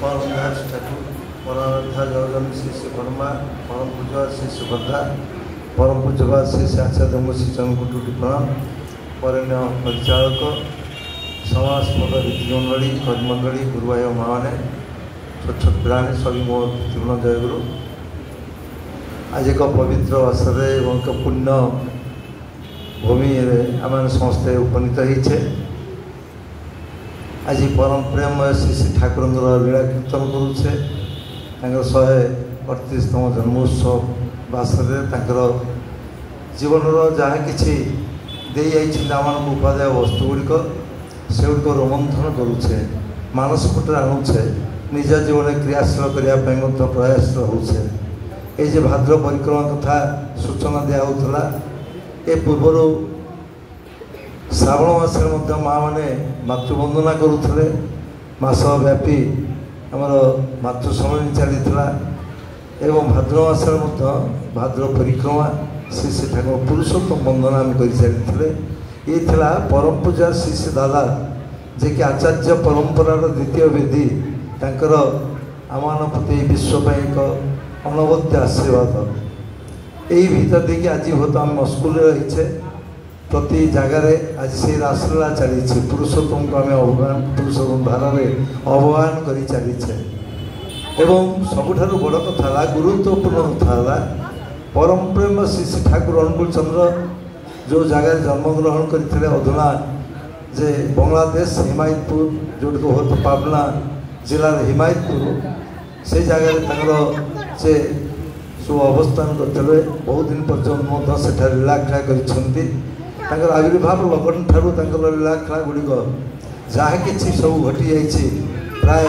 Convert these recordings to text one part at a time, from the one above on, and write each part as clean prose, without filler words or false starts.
परमधार ठाकुर परमाराध्या जगजन श्री श्री वर्मा परम पूज्य श्री सुभद्रा परम पूज्यवाद श्री श्री आचार्य श्री चंद्रकुटुटी प्रणाम परण्य परिचालक समाजपद रीतिमंडली कर्मंडली गुरुभाई माँ मैंने छोट छोट पिलाने सभी मो जीवन जयगुरु आज एक पवित्र अवसर एक पुण्य भूमि आम समस्ते उपनीत होइछे। आज परम प्रेममय श्री श्री ठाकुर लीला कीर्तन करुचे 138तम जन्मोत्सव बासरे जीवन जहाँ कि आम उपाध्याय वस्तुगुड़िक से रोमंथन करुचे मानसपुट आणुचे निज जीवन क्रियाशील करने प्रयास होचे। ये भाद्र परिक्रमा कथा सूचना दिया ए पूर्वर श्रावण मसरे माँ मैंने मातृवंदना करुले मास व्यापी आमर मातृसम्मेलन चलीता एवं भाद्र मसरे भाद्र परिक्रमा श्री श्री ठाकुर पुरुषोत्तम वंदना आम कर चलते ये थिला परम पूजा श्री श्री दादा जे कि आचार्य परंपरार द्वितीय विधि तांकर आमान प्रति विश्व एक अनवद्य आशीर्वाद यही भीतर देखिए आज बहुत आम स्कूल रहीचे प्रति जगार आज से रासलीला चली पुरुषोत्तम को आम अवगान पुरुषोत्तम धारा अवगान कर चलीचे एवं सबुठार बड़ कथा गुरुत्वपूर्ण कथा परम प्रेम श्री श्री ठाकुर अनुकूल चंद्र जो जगह जन्मग्रहण करते अधुना जे बांग्लादेश हिमायतपुर जोटी बहुत पाबना जिलार हिमायतपुर से जगह से सब अवस्थान करते बहुत दिन पर्यटन से लीलाखेला कर आविर्भाव लगन ठारू लीलाखेला गुड़िक जहाँ कि सब घटी जाइए प्राय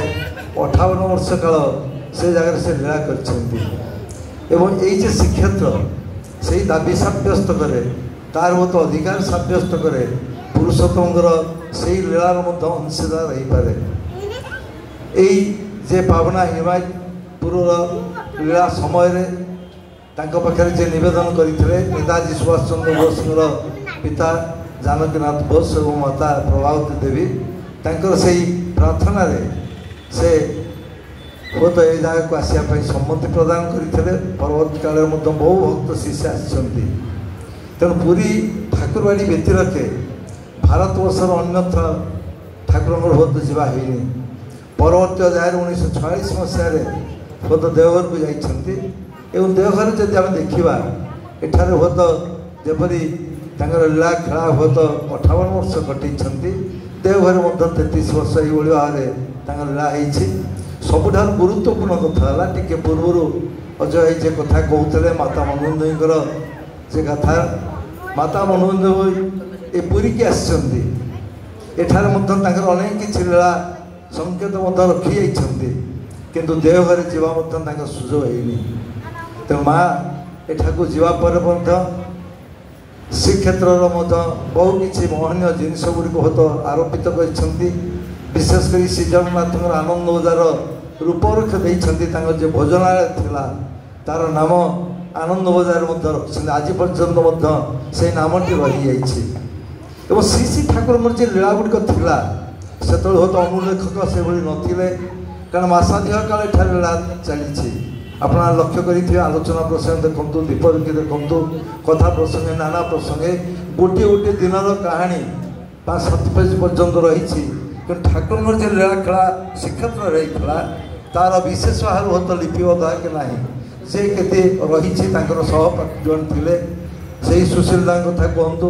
58 वर्ष काल से जगह से लीला कर श्रीक्षेत्र से दाबी सब्यस्त करे तार बहुत अधिकार सब्यस्त करे पुरुषोत्तम से लीलार अंशीदार हो पारे जे पावना हिमायतपुर लीला समय पाखे जे नवेदन करते नेताजी सुभाष चंद्र बोस पिता जानकीनाथ बोस और माता प्रभावती देवी तांकर से प्रार्थना से बहुत ये जगह को आसापी सम्मति प्रदान करते परवर्त काल में बहु भक्त शिष्य आसती तेणु पूरी ठाकुरबाड़ी व्यती रखे भारतवर्षर अन्यत्र ठाकुर बहुत जावानी परवर्त अध्याय 1946 मसीह बहुत देवघर को जाइए देवघर जब आम देखा एठार बहुत जपरी लीला खेला बहुत 58 वर्ष कटि देवघर 33 वर्ष ये भाव लीला होती सबुठ गुरुत्वपूर्ण कथा टी पूर्वर अजय जे कथा कहते माता मनमोहन से कथा माता मनमोहन ये पुरी की आठार अनेक किसी लीला संकेत रखी जाइए किंतु देवघर जावा सुजोग है तेणु माँ एठाकू जावापर श्रीक्षेत्र बहु किसी महनीय जिनस गुड़िक बहुत आरोपित कर विशेषकर श्री जगन्नाथ आनंद बजार रूपरेख देते जो भोजनालय थिला तार नाम आनंद बजार रखी आज पर्यंत से नामटी रही जाइए श्री श्री ठाकुर जो लीला गुड़िक थिला से बहुत अनुलेखक से नथिले कारण मासाधिक काल एठार लीला चली अपना लक्ष्य करेंगे आलोचना प्रसंग देखु दीपरिकी देखु कथा प्रसंग नाना प्रसंगे गोटे गोटे दिन कहानी 5-7 पेज पर्यंत रही ठाकुर जो लीला खेला श्रीक्षेत्र रही तार विशेष भाव बहुत लिपिबद्ध कि ना से केते रही सहपाठी जन थे से सुशीलदा कथा कहतु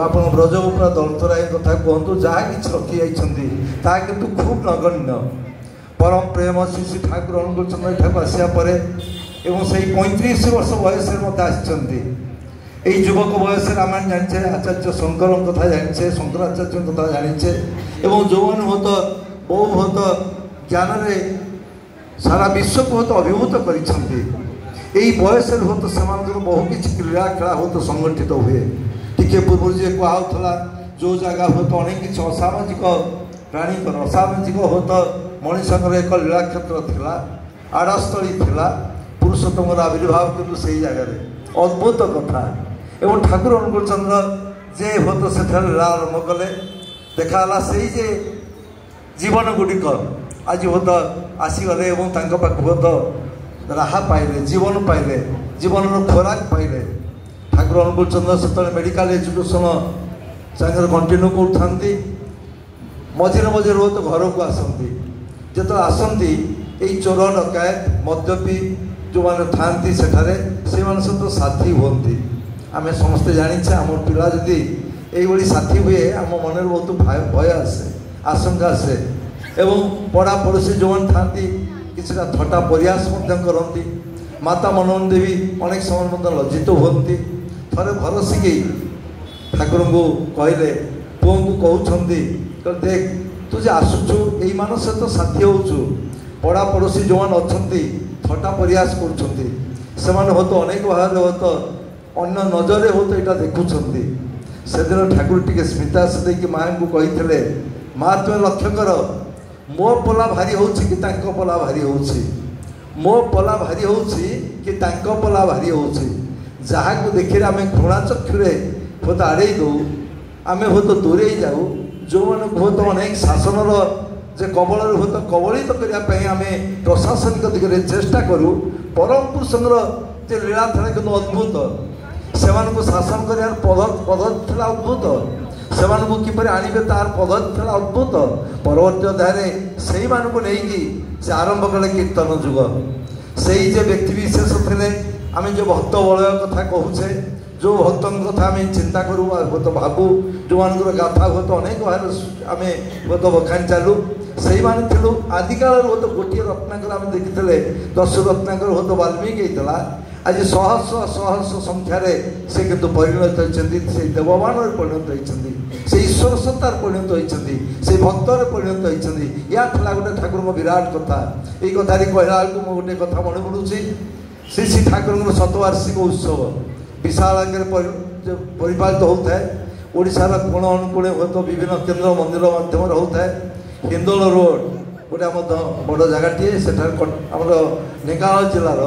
आप ब्रजगोपुरा दलतराय कथा कहतु जहाँ कि रखी जाइए किंतु खूब नगण्य परम प्रेम श्री श्री ठाकुर अनुकूल चंद्र ठाकुर आसापर एवं से 35 वर्ष बयस यही युवक बयस रामायण जाने आचार्य शंकर कथा जाने शंकराचार्य कथा जाने एवं जो मैंने बहुत बहु बहुत ज्ञान सारा विश्व को बहुत अभिभूत कर बयस बहुत से बहु किसी लीला खेला बहुत संगठित हुए टी पूर्व जे कहला जो जगह बहुत अनेक किसी असामाजिक प्राणी असामाजिक बहुत मनीषर एक लीला क्षेत्र थिला आड़स्थली थिला पुरुषोत्तम आविर्भाव किंतु से जगह अद्भुत कथा एवं ठाकुर अनुकूल चंद्र जे बहुत से लीला आरंभ कले देखा से जीवन गुड़िक आज हुत आसीगले पाख हुत राहा पाइले जीवन पाइले जीवन खोराक पाइले ठाकुर अनुकूल चंद्र से मेडिकल एजुकेशन सागर कंटिन्यू करते मझे मझे हुत घर को आसती जो आसती यही चोर डकायत मद्यपी जो मैंने था सेठारे से सहित साथी हमें आम समस्ते जाचे आम पिला जदि यही साथी हुए आम मन में बहुत भय आसे आशंका आसे एवं पड़ा पड़ोसी जो मैंने था किसी थटा प्रयास करती माता मनोहन देवी अनेक समय लज्जित हुए थे भरोसिकी ठाकुर को कहले पुओं को कहते देख तू जे आसुचु यही मान सहित साथी होचु पड़ा पड़ोसी जो मैंने अच्छा थटा प्रयास कर अनेक भाव हो अन्य नजर हो तो यहाँ देखुं से दिन ठाकुर टी स्मिता से माँ को कही माँ तुम्हें लक्ष्य कर मो पला भारी हो कि पला भारी हो मो पला भारी हो कि पला भारी हो जहाँ को देखिए आम घृणा चक्षुरे बहुत आड़े दौ आम बहुत दूरे जाऊ जो मैंने बहुत अनेक शासन जे कबल बहुत कबलित करने आम प्रशासनिक दिगरे चेष्टा करूँ परम पुरुषर जे लीला था कि अद्भुत से शासन कर पद्धति था अद्भुत से किपर आने तार पद्धति था अद्भुत परवर्ती अध्याय से नहीं आरंभ कले कीर्तन जुग से व्यक्ति विशेष थे आम जो भक्त बलय कथा कहूचे जो भक्तों कथा आम चिंता करूँ बहुत भावु जो मानकर गाथा बहुत अनेक भाव आम बहुत बखाणी चालू से थी आदिकाल बहुत गोटे रत्नाकर आम देखी 10 रत्नाकर बहुत वाल्मीकि होता आज सहस्र सहस्र संख्यार से किंतु परिणत होती से देवमान परिणत होती से ईश्वर सत्तार परिणत होती से भक्तर परिणत होती या गोटे ठाकुर विराट कथा ये कथा कहला बेलू मो गोटे कथा मन पड़ूँ श्री श्री ठाकुर शतवार्षिक उत्सव विशाल परिपालित होता है ओडार कोण अनुकोणे हूँ विभिन्न केन्द्र मंदिर मध्यम होता है हिंदोल रोड गोटे आम बड़ जगह से ढेंकानाल जिलार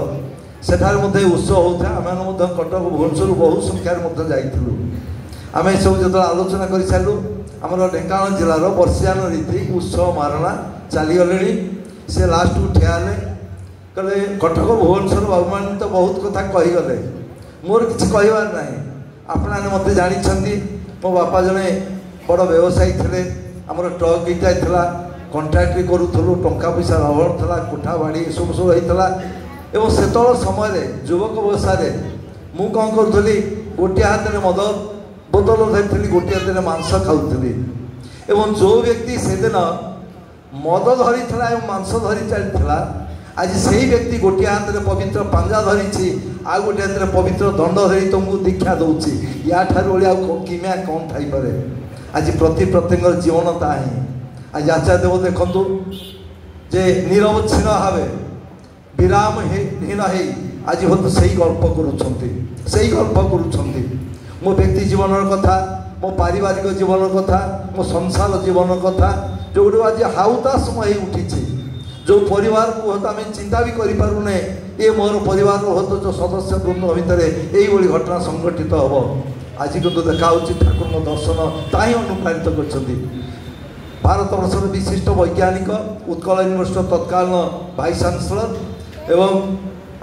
सेठार उत्सव होता है आम कटक भुवनेश्वर बहु संख्यार जाइलु आम सब जो आलोचना कर सारू आम ढेंकानाल जिलार वर्षियान रीति उत्सव मारणा चलीगले से लास्ट को ठिया कहले कटक भुवनेश्वर बाबू मान तो बहुत कथा कहीगले मोर किसी कहबार ना आपने मत जानी मो बापा जड़े बड़ व्यवसायी थे आमर ट्रक ईटा था कंट्राक्ट करूँ टंका पैसा अभाव था कोठा बाड़ी सब सब होता एवं से समय युवक अवस्था मु कौन करी गोटे हाथ में मद बोतल धरी गोटे हाथ में मांस खाऊली एवं जो व्यक्ति से दिन मद धरी मांस धरी चलता आज से ही व्यक्ति गोटे हाथ में पवित्र पांजा धरी आ गोटे हाथ में पवित्र दंड धरी तुमको दीक्षा दूसरी या किमिया कौन थाईपे आज प्रत्येक जीवन ता ही आज आचार्य देव देखु जे निरवच्छिन्न भाव विरामहीन आज हूँ से गल्प कर मो व्यक्ति जीवन कथा मो पारिवारिक जीवन कथा मो संसार जीवन कथा जो आज हाउतास उठी जो परिवार को हत आम चिंता भी करें ये मोर परिवार हत जो सदस्य वृंद भितर यही घटना संघटित हम आज किंतु देखा ठाकुर दर्शन ताही अनुप्राणित कर भारत वर्षर विशिष्ट वैज्ञानिक उत्कल यूनिवर्सिटी तत्कालीन वाइस चांसलर एवं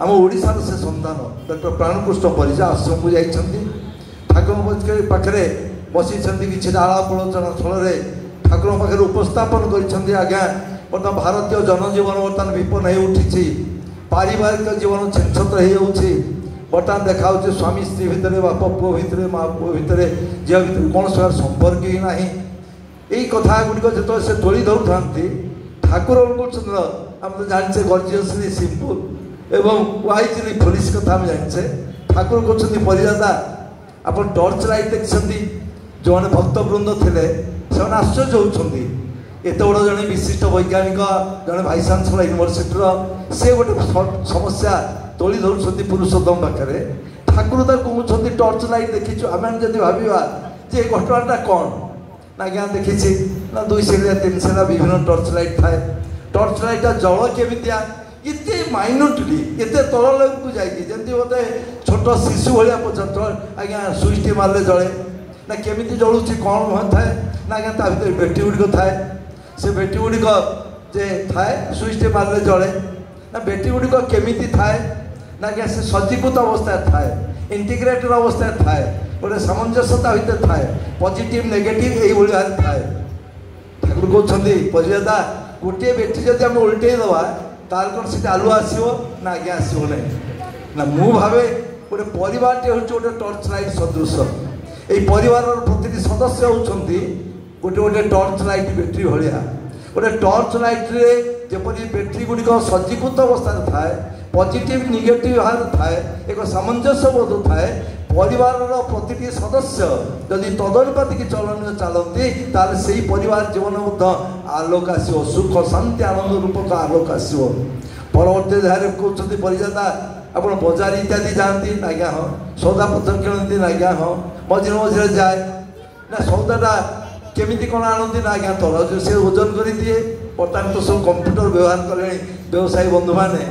आम ओडार से संतान डॉक्टर प्राणकृष्ण परिजा आश्रम को जाइए ठाकुर पाखे बसी कि आलाप आलोचना स्थल ठाकुर पाखे उपस्थापन कर आज्ञा बर्तमान भारतीय जनजीवन बर्तमान विपन्न हो उठी पारिवारिक जीवन छेनछत्र हो बर्तमान देखा स्वामी स्त्री भितर बाप पुओ भितर माँ पुओ भितर झील भितर कौन से संपर्क ही ना यही कथा गुड़िक जो से तोली धरू था ठाकुर अनुकूल चंद्र आम तो जाने गर्जियसली सिंपल एवं वाइजली पुलिस कथा आम जाने ठाकुर कहते परिदादा आप टर्च लाइट देखते जो मैंने भक्तवृंद थे से आश्चर्य होती एत बड़ जड़े विशिष्ट वैज्ञानिक जड़े वाइस चांसलर यूनिवर्सिटी से गोटे समस्या तोली धरुंट पुरुषोत्तम पाखे ठाकुर कहते टर्च लाइट देखी आम जब भावा जे घटनाटा कौन ना आज्ञा देखी ना 2 सेलिया 3 सेलिया विभिन्न टर्च लाइट थाए टर्च लाइटा जल केमितिया इतने माइन्यूटली एत तल लेवल को जाकि जमी बोलते छोट शिशु भाया पचार आज्ञा सुइच मारे जले ना केमी जलुची कौन थाए ना आज्ञा ता भर बेटी गुड़िक थाए से बेटी गुड़िक जे थाए सुइचटे मारे जड़े ना बैटेरी गुड़िक केमिति थाए ना कि से सज्जीकृत अवस्था थाए इंटीग्रेटेड अवस्था थाए गोटे सामंजस्यता भितर थाए पॉजिटिव नेगेटिव यही भाव थाए ठाकुर कहते परिजाता गोटे बैटेरी जब आम उल्टे दवा तार कौन से आलुआ आसो ना आगे आसो ना मु भावे गोटे परिवार हूँ गोटे टर्च लाइट सदृश यही परिवार प्रति सदस्य होती गोटे गोटे टर्च लाइट बैटेरी भाया गोटे टर्च लाइट रे जपरी बैटेरी गुड़िक सज्जीकृत अवस्था थाए पॉजिटिव नेगेटिव भाव थाए एक सामंजस्य बोध थाए परिवार प्रति सदस्य जदि तदनुपातिक चलन चलती ताल से परिवार जीवन आलोक आसो सुख शांति आनंद रूपक आलोक आसो परवर्ती ध्यान कहते परिजाता आप बजार इत्यादि जाती आज्ञा हाँ सौदा पत्र किणती आज्ञा हाँ मझे मझे जाए ना सौदाटा केमिति कौन आनती ना आज्ञा तर से ओजन कर दिए बर्तमान तो सब कंप्यूटर व्यवहार कले व्यवसायी बंधु मैंने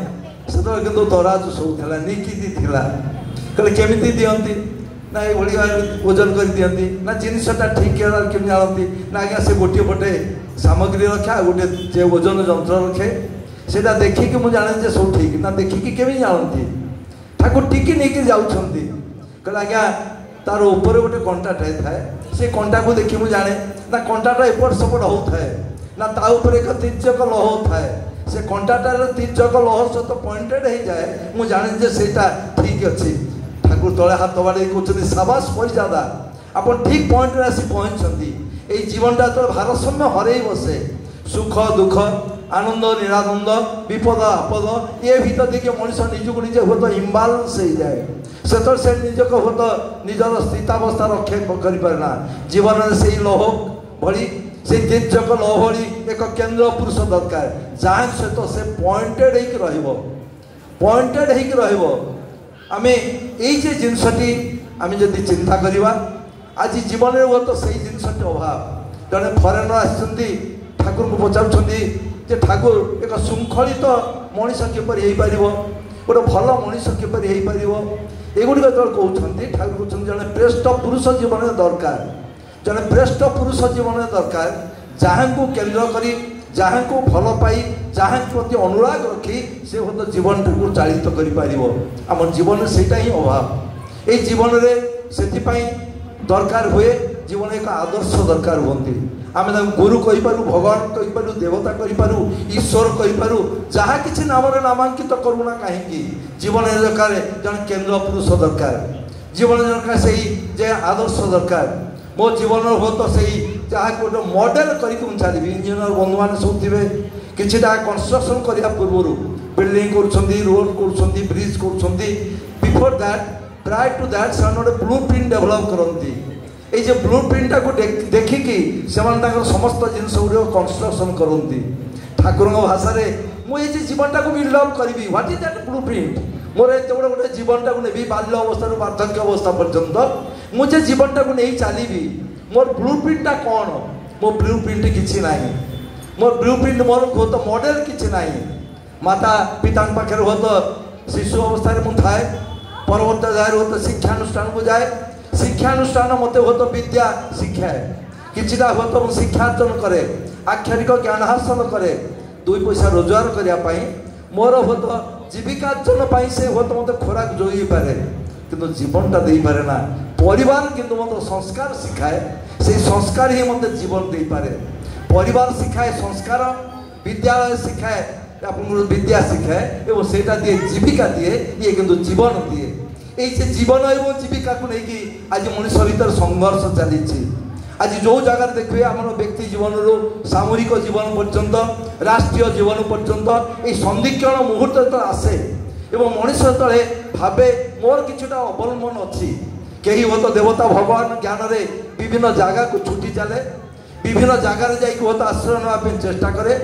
से कि दराज सब था निकिति थी कहले केमिति दियंती ना ये ओजन कर दियंती ना जिनसटा ठीक केमी जानती ना आज्ञा से गोटे पटे सामग्री रखे गोटे जे ओजन जंत्र रखे सेटा देखिकी मुझे जाने सब ठीक ना देखिकी केमी जानती ठाकुर टिकी नहीं जाऊँगी कहले आज्ञा तार ऊपर गोटे कंटाटे थाए से कंटा को देखी मुझे जाने ना कंटाटा एपट सेपट होता ना ता ऊपर एक तीर्जक लह थाए से कंटाटार तीर्जक लह सहित पॉइंटेड हो जाए मुझे जाने जे सेटा ठीक अच्छे ठाकुर तले हाथ बाड़े कहते साबास परिजादा आप ठीक पॉइंट आसी पहुँचती ये जीवनटा तो भारसाम्य हरई बसे सुख दुख आनंद निरानंद विपद आपद ये भीतर देखिए मनीष निजक निजे हुए तो इम्बालांस हो जाए से निजक हुए तो निजर स्थितावस्था रक्षा करना जीवन से लौह भली से तीर्जक लौह भली एक केन्द्र पुरुष दरकार जहाँ सहित से पॉइंटेड हो आम ये जिनसटी आम जदि चिंता करवा आज जीवन में हुए तो सही जिनसटी अभाव जड़े फरेनर आसती ठाकुर को पचारुंट जे ठाकुर एक श्रृंखलित मनीष किपर गोटे भल मनीष किपर एगुड़िक जो कहते ठाकुर कहते जड़े श्रेष्ठ पुरुष जीवन दरकार जड़े श्रेष्ठ पुरुष जीवन दरकार जहाँ को केन्द्र करी जहाँ को भल पाई जहाँ प्रति अनुराग रखी से हूँ जीवन को चालित कर जीवन से ही अभाव ये जीवन में से दरकार हुए जीवन एक आदर्श दरकार होती आम गुरु कहीपरू भगवान कहीपरू देवता कहीपरू ईश्वर कहीपरू जहाँ किसी नाम नामांकित करूना कहीं जीवन दरकार जन केन्द्र पुरुष दरकार जीवन दरकार से जे आदर्श दरकार मो जीवन हो तो सही जहाँ गोटे मॉडल करके चलि इंजीनियर बंधु मैंने सब थे किटा कंस्ट्रक्शन करने पूर्व बिल्डिंग कर रोड कर ब्रिज कर बिफोर दैट प्राय टू दैट से गोटे ब्लू प्रिंट डेभलप करती ये ब्लू प्रिंटा को देखिकी से समस्त जिनस गुड़ कंस्ट्रक्शन करती ठाकुर भाषा मुझे जीवनटा को बिल्डअप करी what is that blue print मोर एत बड़े गोटे जीवनटा को नहीं बाल्य अवस्था वार्धक्य अवस्था पर्यंत मुझे जीवनटा को नहीं चली मोर ब्लू प्रिंटा कौन मो ब्लू प्रिंट किसी ना मोर ब्लू प्रिंट मोर हो तो मॉडल किसी ना माता पिता पाखे हो तो शिशु अवस्था मुझे थाए परवर्त जाए हो तो शिक्षानुष्ठान को जाए शिक्षानुष्ठान मत हो तो विद्या शिक्षाए किछिटा हो तो शिक्षार्जन करे आक्षरिक ज्ञान हासिल करे दुई पैसा रोजगार करने मोर हो तो जीविकार्जन से हो तो मत खोराक जोई पारे किंतु जीवनटा दे पारे ना परिवार किंतु मत संस्कार शिखाए से संस्कार ही मत जीवन दे पारे परिवार शिखाए संस्कार विद्यालय शिखाए विद्या शिखाए एवं सेटा दिए जीविका दिए ये किंतु जीवन दिए ये जीवन एवं जीविका को लेकिन आज मनुष्य भीतर संघर्ष चली आज जो जगह देखिए आम व्यक्ति जीवन रू सामूहिक जीवन पर्यंत राष्ट्रीय जीवन पर्यंत ये संदिग्ध मुहूर्त जो आसे एवं मनुष्य तले भावे मोर किछुटा अवलंबन अच्छी कहीं हो तो देवता भगवान ज्ञान रे विभिन्न जगह को छुट्टी चले विभिन्न जगार हो तो आश्रय नापी चेष्टा करे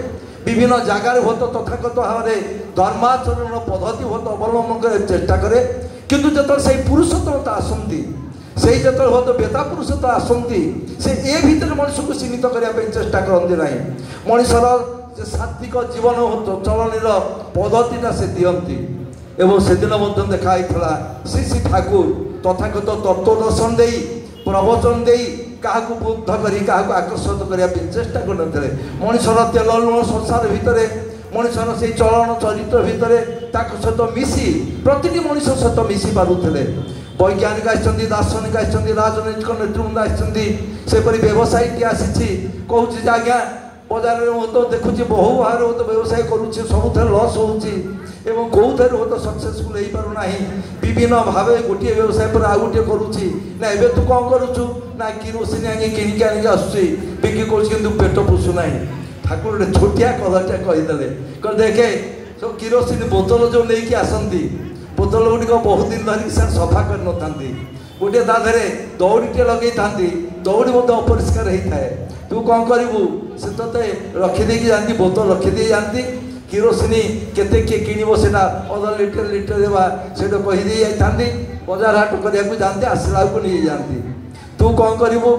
विभिन्न जगार हो तो तथागत भाव में धर्माचरण पद्धति हो तो अवलंबन कर चेष्टा करे किंतु जो से पुरुषोत्तमता आसती से जो हो तो बेता पुरुषता आसती से ए भीतर मनुष्य को सीमित करने चेष्टा करते ना मनुष्यर सात्विक जीवन चलन पद्धतिटा से दिखती एवं से दिन मध्य देखाई श्री श्री ठाकुर तथागत तत्व दर्शन दे प्रवचन दे क्या बुद्ध करी क्या आकर्षित करने चेष्टा करते मनुष्यर तेल लुण संसार भितर मनुष्यर से चलन चरित्र भितर सहित मिसी प्रति मनुष्य सहित मिसी पारुले वैज्ञानिक आसछन्ति दार्शनिक आसछन्ति राजनैतिक नेतृवृंद आसछन्ति सेपरि व्यवसायी आसी कहूँ आज्ञा बजार में तो देखुची बहु भाव तो व्यवसाय करुच्ची सब लस होउची एवं कौथे तो सक्सेसफुल हो पारना विभिन्न भाव गोटे व्यवसाय पर आउ गोटे करुच्ची ना एबे तू कौन करुचु ना किरोसिन आगे किणिक आनिक आसुची बिक्री करुच्ची पेट पोषुना ठाकुर गोटे छोटिया कथाटा कहीदेले कह देखे सब किरोसिन बोतल जो नहीं आसती बोतल गुड़िक बहुत दिन धरिक से सफा कर न था गोटे ताधे दौड़ीटे लगे था दौड़ी अपरिष्कार होता है तू कौन करू से ते रखीदे जाती बोतल रखीदे जाती किरोसिन केते किए किणव से अधा लिटर लिटर देवा से कहीदे जाती बजार हाट करने जाते आसला को नहीं जाती तू कौन करू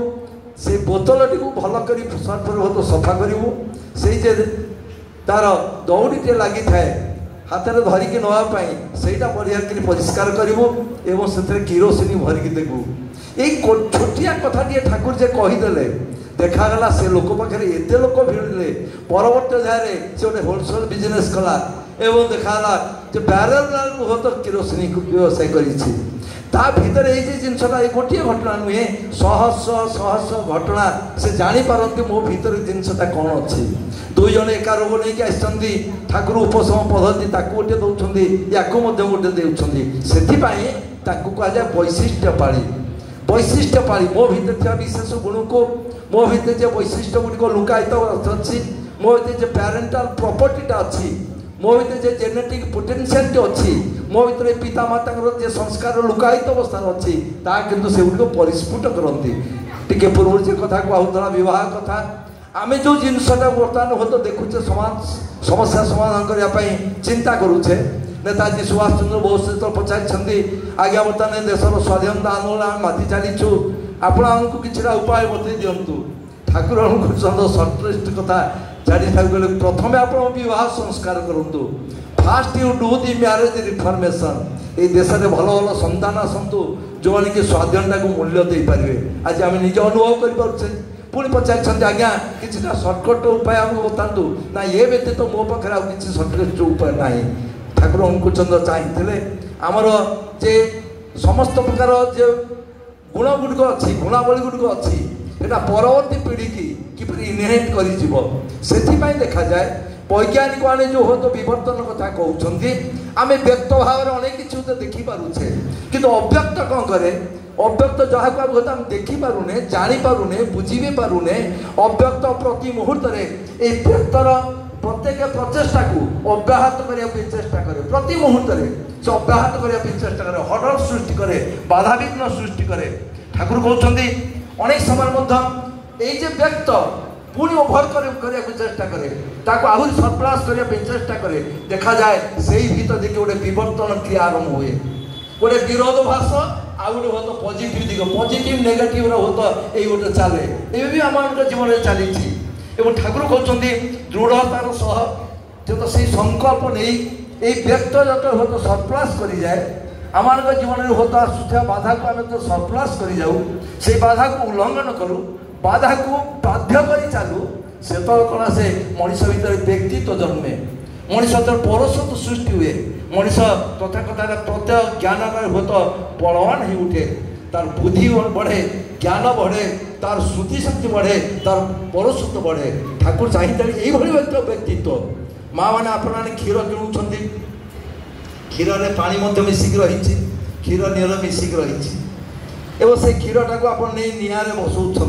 से बोतल टी भल कर सर्फर सफा करू से तार दौड़ीटे लगी थाए हाथ में धरिकी नापी सहीटा बढ़िया परिष्कार करूँ से किरोसिन भरिकी देबू यही छोटिया कथाटे ठाकुर जे कहीदेले देखागला से लोक पाखे एत लोक भिड़े परवर्त अध्याय से गोटे होलसेल बिजनेस कला एवं देखागला बैरल बहुत किरोसिन व्यवसाय कर जिनसा गोटे घटना नुहे सहस्र सहस्र घटना से जापारती मो भीतर जिनसा कौन अच्छी दुई जन एका रोग नहीं आसती ठाकुर उपशम पद्धति गोटे दौरान या गोटे देउछन्ति सेथिपाई ताकू कहुए वैशिष्ट्य पाली वैशिष्ट्य पाली मो भीतर थी विशेष गुण को मो भीतर जो वैशिष्ट्य गुड़िक लुकायित अच्छी मो भीतर जो पैरेंटाल प्रॉपर्टीटा अच्छी मो भीतर जो जेनेटिक पोटेंशियल अच्छी मो भीतर पिता माता जो संस्कार लुकायित अवस्था अच्छी ता किंतु से गुड़िक परिस्फुट करती टिके पूर्व से कथा कहूला विवाह कथा आमे जो जिनसटा बर्तमान हो तो देखुचे समाज समस्या समाधान करने चिंता करुचे नेताजी सुभाष चंद्र बोस जो पचारि आज्ञा बर्तमान देशर स्वाधीनता आंदोलन आम माति चलीचु आपण आमको कि उपाय बतई दिंतु ठाकुर चंद्र सर्टेस्ट कथा जारी गले प्रथम आप बहुत संस्कार करूँ fast you do the marriage reformation ये देश में भल भल संतान आसतु जो मैंने कि स्वाधीनता को मूल्य दे पारे आज आम निज अनुभव करें पुणी पचारि आज्ञा कि सर्टकट उपाय आमको बतातु ना ये व्यतीत तो मो पाखे आउ कि सर्टकट उपाय ना ठाकुर अंकुचंद्र चाहिए आमर जे समस्त प्रकार जो गुण गुड़िक अच्छी गुणावली गुड़िक अच्छी यहाँ परवर्ती पीढ़ी की किपरि इनहेरिट कर देखा जाए वैज्ञानिक मैंने जो हो तो विवर्तन कथा कहते आम व्यक्त भाव में अनेक किसी देखिपे कि अव्यक्त कौन करे अव्यक्त जहाँ को आम देखिपारे जापारे बुझी भी पारूने अव्यक्त प्रति मुहूर्त व्यक्तर प्रत्येक प्रचेषा को अव्याहत करने चेष्टा करे प्रति मुहूर्त से अव्याहत करने चेष्टा करे हडल सृष्टि करे बाधा विघ्न सृष्टि करे ठाकुर कहते अनेक समय व्यक्त पुणी ओभर करने चेष्टा करे आहरी सरप्रास करने चेष्टा करे देखा जाए से ही भीतर देखिए गोटे विवर्तन क्रिया आरंभ हुए गोटे विरोधाभास आउ गोटे हो तो पॉजिटिव दिग पॉजिटिव नेगेटिव हो तो ये गोटे चले ये भी आम जीवन में चली ठाकुर कहते दृढ़तार सह जो से संकल्प नहीं व्यक्त जो हो तो सरप्रास कर जाए आम जीवन में होता आसुवा बाधा को आम तो सरप्रास कर जाऊ से बाधा को उल्लंघन करूँ बाधा को बाध्य कर चालू से तो कौन से मनीष भीतर व्यक्तित्व जन्मे मनीष पौरुषत्व सृष्टि हुए मनीष तथा कथा प्रत्यय ज्ञान हो तो बलवान ही उठे तार बुद्धि बढ़े ज्ञान बढ़े तार श्रुति शक्ति बढ़े तार पौरुषत्व बढ़े ठाकुर चाहिए ये व्यक्तित्व माँ मैंने आपने क्षीर किणुंट क्षीर में पानी मिसिक रही क्षीर नीर मिसिक रही से क्षीरटा को आप निआरे बसौं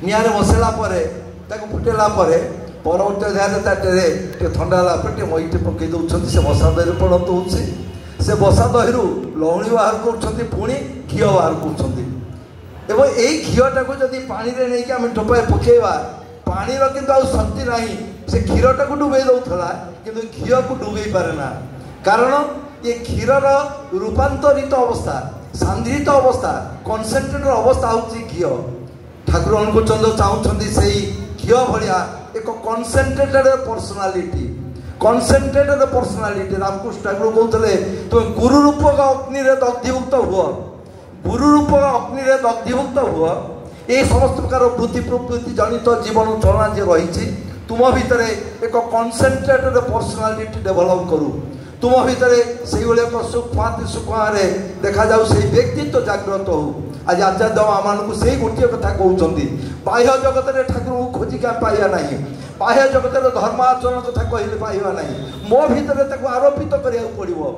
निआरे बसला फुटेला परवर्त अध्याय ठंडा है मईटे पकई दौरान से बसा दही पड़त हो से बसा दही लवणी बाहर कर पुणी घी बाहर कर घीटा को जब पानी में नहीं आम टोपाए पकेवा पानीर किंतु आ शक्ति ना से क्षीरटा को डुबे दौला कि घी को डुबे पारे ना कारण ये क्षीर रूपांतरित अवस्था सांद्रित अवस्था कनसेंट्रेट अवस्था हूँ घी ठाकुर अनुकूलचंद्र चाहते से घी भाया एक कनसेंट्रेटेड पर्सनालीटी रामकृष्ण ठाकुर कहते तुम गुरु रूपक अग्नि दग्धीभूत हुआ गुरु रूपक अग्नि दग्धीभूत हुआ ये समस्त प्रकार वृत्ति प्रवृत्ति जनित जीवन चलना जे रही तुम भितर एक कनसेंट्रेटेड पर्सनालिटी डेभलप करू तुम भितर से सुखमारे देखा जाऊ से व्यक्तित्व जागृत हो। आज आचार्य आम से गोटे कथा कहते बाह्य जगत में ठाकुर को खोजिक पाइबा ना बाह्य जगत धर्माचरण कथा कहले पाइबा ना मो भितर आरोपित करा पड़ो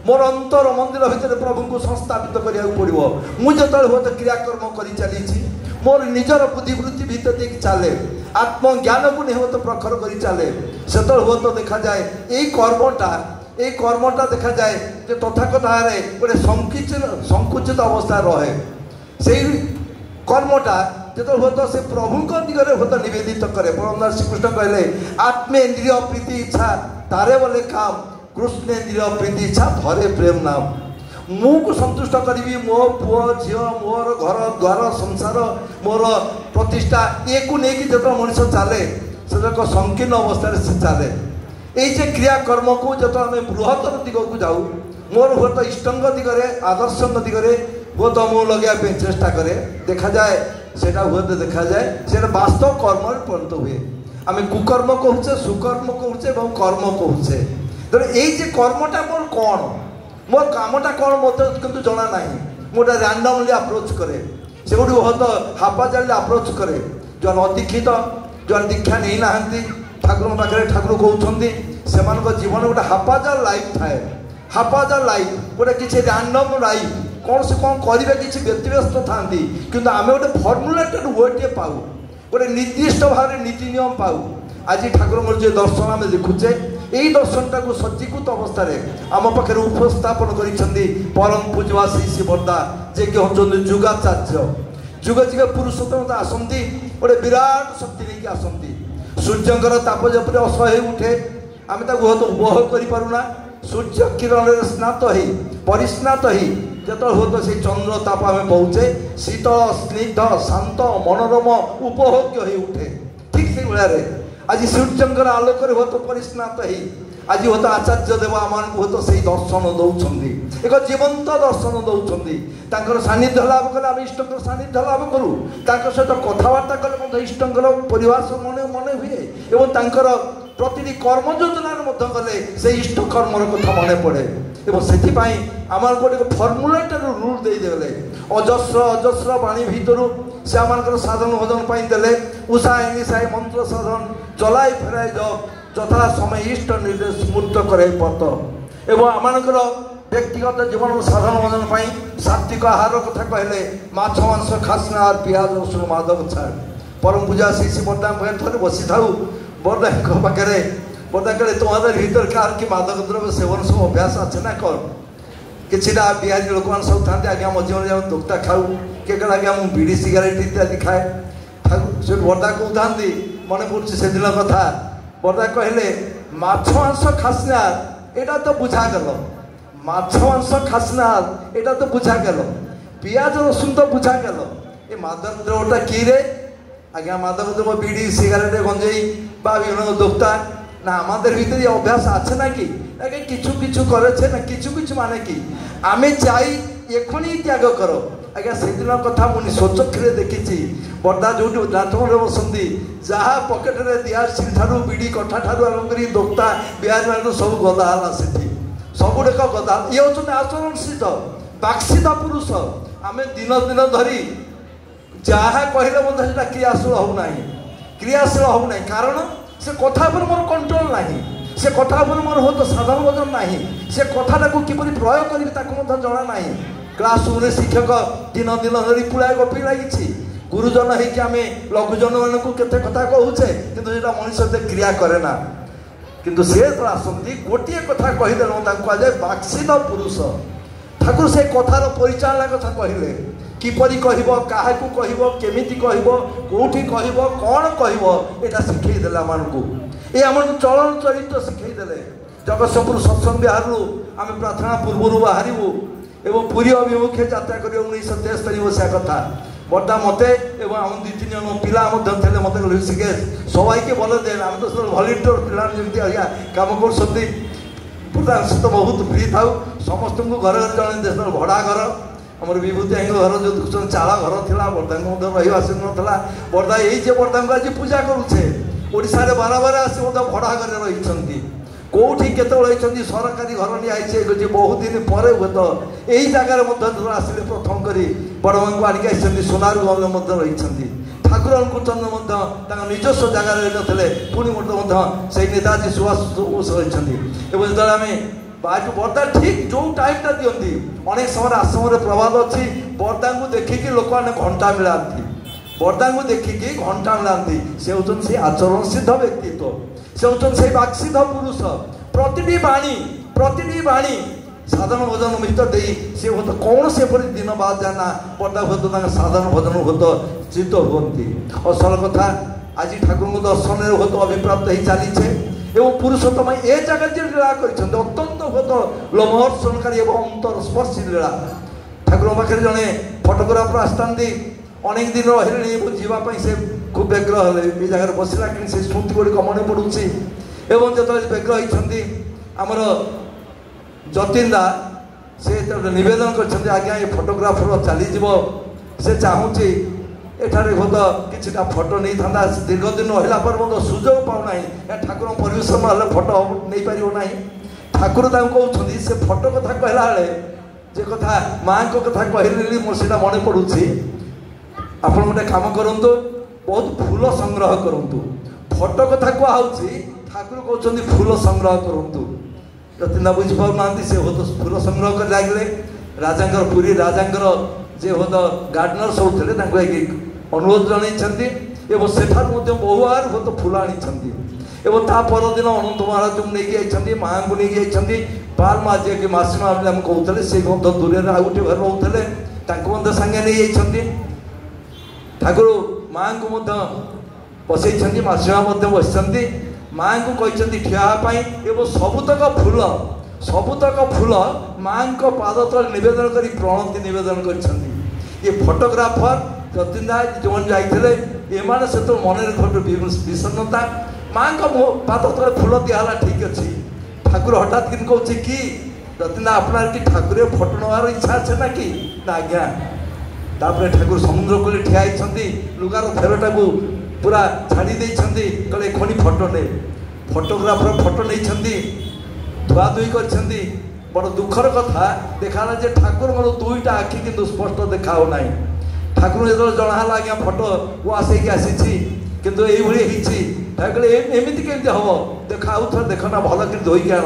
मोर अंतर मंदिर भितर प्रभु को संस्थापित करा पड़ो मुझे बहुत क्रियाकर्म कर चली मोर निजर बुद्धिवृत्ति भीतर देख चले आत्मज्ञान को नहीं तो प्रखर कर चले से तो देखा जाए यही कर्मटा देखा जाए जो तथाकथार गोटे संकुचित अवस्था रहे से कर्मटा जो हुए तो से प्रभु दिगरे हुए तो निवेदित करे। परमदास श्रीकृष्ण कहले आत्मेन्द्रिय प्रीति इच्छा तारे बोले काम कृष्णेन्द्रिय प्रीति इच्छा धरे प्रेम नाम मुझ को संतुष्ट करी मो पुओ झील मोर घर द्वार संसार मोर प्रतिष्ठा ये को लेकिन जो मनीष चले से संकीर्ण अवस्था से चले ये क्रियाकर्म को जो आम बृहत्तर दिग को जाऊ मोर हुए तो इष्टंग दिगरे आदर्शंग दिगरे वो तो मुँह लगे चेष्टा करे देखा जाए सेटा हुए तो देखा जाए से वास्तव कर्म परिणत हुए आम कुकर्म कहूचे सुकर्म कहूचे कर्म कहूचे तेणु ये कर्मटा मोर कौन मोर कामटा कौन मत कितु जना ना मुझे रैंडमली अप्रोच करे से गोटे बहुत हापाजाली अप्रोच करे जो अदीक्षित जो दीक्षा नहीं ना ठाकुर पाखे ठाकुर कहते से जीवन गोटे हापाजार लाइफ थाए हापाजार लाइफ गोटे किसी रैंडम लाइफ कौन से कौन करेंगे किसी व्यतिव्यस्त था कि आम गोटे फर्मुलेटेड वर्डटे पाऊ गोटे निर्दिष्ट भाव में नीति नियम पाऊ आज ठाकुर जो दर्शन आम देखुचे यही दर्शनटा को सज्जीकृत अवस्था आम पाखे उपस्थापन कर परम पूजवा श्री श्री बर्दा जे कि हम जुगाचार्य जुग जुग पुरुषोत्तम आसती गोटे विराट शक्ति नहीं आसती सूर्यंकर ताप जपरे असह्य उठे आम बहुत उपभोग करूना सूर्य किरण स्नात हो परिस्नात ही जो हो तो से चंद्र ताप आम पहुँचे शीतल स्निग्ध शांत मनोरम उपभोग्य हो उठे ठीक से भाई आज सूर्यंकर आलोक हो तो परिस्नात ही आज हो तो आचार्य देव आम हो तो से दर्शन दौरान एक जीवंत दर्शन दौरान सानिध्य लाभ कले आम इष्टर सानिध्य लाभ करूँ सहित कथबार्ता कले इष्टर परिभाष मन मन हुए और प्रतिटी कर्म योजना गले से इष्ट कर्मर कथा मन पड़े और आम गोटे फर्मुलेटेड रूल देदेले अजस्र अजस्र बाणी भितर से आम साधन भोजन देले उषाए निशाए मंत्र साधन चलाई फेराए जब यथा समय इष्ट निर्देश स्मृत करे पत एवं आमर व्यक्तिगत जीवन साधन भोजन सात्विक आहार कथा कहले माछ मांस खासना पियाज रसुण माधव छाड़ परम पूजा श्री श्री बर्दा थे बसी था बर्दा पाखे बर्दा कहे तुम्हारे भीतर कार कि मादक द्रव्य सेवन सब अभ्यास अच्छे ना कर किसी बिहारी लोक मैंने सब था आज्ञा मझे मझे दोक्ता खाऊ किए कहे आज्ञा मुझे बीड़ी सिगारेट इत्यादि खाए से बर्दा कहते मन पड़े से दिन कथा बर्दा कहले माछ मांस खासनार एटा तो बुझा गल माछ मांस खासनार एटा तो बुझा गल पियाज रसुन तो बुझा गल ये मादक द्रव्यटा कि रे आज्ञा मादक द्रव्य बीड़ी सिगारेट गंजेई विभिन्न दोक्ता ना हमारे भीतर ये अभ्यास आछे ना कि किछु किछु करे ना किछु किछु माने कि आमे चाई एखुनी त्याग करो आज्ञा से दिन कथा मुझे स्वचक्षुरे देखी बर्दा जो नाथमंडल बसती जहाँ पकेट में दियासी ठारू बीड़ी कठा ठारू आरम्भ कर दोक्ता बिहार मान सब गदा है से सबुड़ेक गदा ये हूँ आचरणशीत बाक्सित पुरुष आम दिन दिन धरी जहाँ कहले मत क्रियाशील होना क्रियाशील होना कारण से कथा पर मोर कंट्रोल ना से कथा पर मोर हो तो साधन भोजन ना से कथाटा को किपरि प्रयोग करी जना ना क्लास रूम शिक्षक दिन दिन धरी पुलाए गपी लगी गुरुजन होमें लघुजन मान को केते कथा कहूचे कि मनुष्य क्रिया करे ना किंतु से तो आसती गोटे कथा कहीदे कहुए बाक्सित पुरुष ठाकुर से कथार परिचालना कथा कहले किपरि कहब क्या कहब केमिति कहब कौटी कहब कौन कहब यहाँ शिखेदेले आमको ये आम चलन चरित्र शिखेदेले जगतसिंहपुर सत्संग बिहार आम प्रार्थना पूर्व बाहरु एवं पुरी अभिमुखे यात्रा कर 1973 मसीहा कथा बर्दा मते एवं आम 2-3 जन पिला थे मत शिखेश सबाई के भल दे आम तो सब भलिंटियर पिला जमी आज्ञा कम कर बहुत फ्री था समस्त को घर घर जन भड़ा घर आमर विभूति घर जो चाला घर था बरदा रही आसन ना बरदा ये बरदा को आज पूजा करुचे ओडिशा रे बार बार आसी भड़ा घर रही कौटी के सरकारी घर नहीं बहुत दिन पर हुए तो यही जगार आसिले प्रथम करी बड़ माँ को आनिक आई सोनार रही ठाकुर चंद्र निजस्व जगार नथिले पुणी से नेताजी सुभाष बोस रही जो आम बरदा ठीक जो टाइम दिखती अनेक समय आश्रम प्रभाव अच्छी बरदा को देखिकी लोक मैंने घंटा मिलाती बरदा को देखिकी घंटा मिलाती से होती आचरण सिद्ध व्यक्तित्व से होती बाक्सिद्ध पुरुष प्रतिटी बाणी साधारण भजन भीतर दे सी हूँ कौन से दिन बाद जाना बरदा हूँ साधारण भजन हूँ चित्त हुए असल कथा आज ठाकुर दर्शन हूँ अभिप्राप्त हो चलीचे एवं पुरुषोत्तम ए जगह जो लीला अत्यंत बहुत लोमहर्षणकारी एवं अंतर स्पर्शी लीला ठाकुर पाखे जड़े फटोग्राफर आसती अनेक दिन रही जावाई से खूब व्यग्र हेले ये जगह बसला कि से स्मृति गुड़िक मन पड़ुची एवं जो व्यग्र होती आमर जतीन दा से नवेदन कर आज्ञा ये फटोग्राफर चलीज से चाहूँगी एठारे बहुत किछिटा फोटो नहीं था दीर्घ दिन रहा पर सुजोग पाऊना ठाकुर परमिशन ना फोटो नहीं पार ना ठाकुर कहते से फोटो कथा कहला जे कथा माँ को कथा कहली मोर से मन पड़ुची आप गोटे कम करूँ बहुत फूल संग्रह करूँ फोटो कथा कहुच्छी ठाकुर कहते फूल संग्रह करूँ जतिना बुझीपार से बहुत फूल संग्रह कर लगे राजा पुरी राजा जे हो गार्डनर सब थे अनुरोध जनई बहु आर बहुत फूल आनी परदिन अनंत महाराज को नहीं माँ को नहीं पाल माँ जी कि मासीमा आम कहते से दूर आउ गोटे घर रोते सांगे नहीं ठाकुर माँ को बसई मासीमा बसती माँ को कहते ठियापाई एवं सबुतक फूल माँ को पाद तले नवेदन कर प्रणति नवेदन कर ये फोटोग्राफर जतीन जो जाते एम से तो मन विषन्नता माँ को पाद तले फूल दिहला ठीक अच्छे ठाकुर हठात कि कहे कि जतीन आपनार कि ठाकुर फोटो नवार इच्छा अच्छे ना कि आज्ञा तापर ठाकुर समुद्र कूल ठियाई लुगार फेरटा को पूरा छाड़ी कले खड़ी फोटो ने फोटोग्राफर फोटो नहीं धुआ धुई कर बड़ दुखर कथा देखा जे ठाकुर मोर दुईटा आखि कि स्पष्ट देखा ठाकुर जो जनाला आज्ञा फोटो वो आसैक आसी कितु ये एमती केमती हम देखा देखना भल कि धोईक आण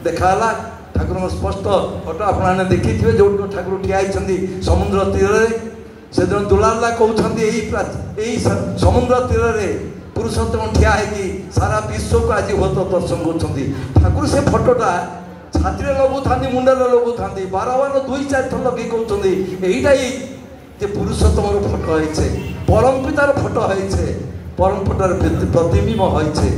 देखाला ठाकुर स्पष्ट फोटो आपने देखी थे जो ठाकुर ठियाई समुद्र तीर से जो दुलाला कहते समुद्र तीर पुरुषोत्तम ठिया है सारा विश्व को आज बहुत दर्शन कर ठाकुर से फोटोटा छाती लगू था मुंडे लगू था बार बार 2-4 थर लगे कहते यहीटा पुरुषोत्तम फोटो है परम पितार फोटो है परम पितार प्रतिबिंब है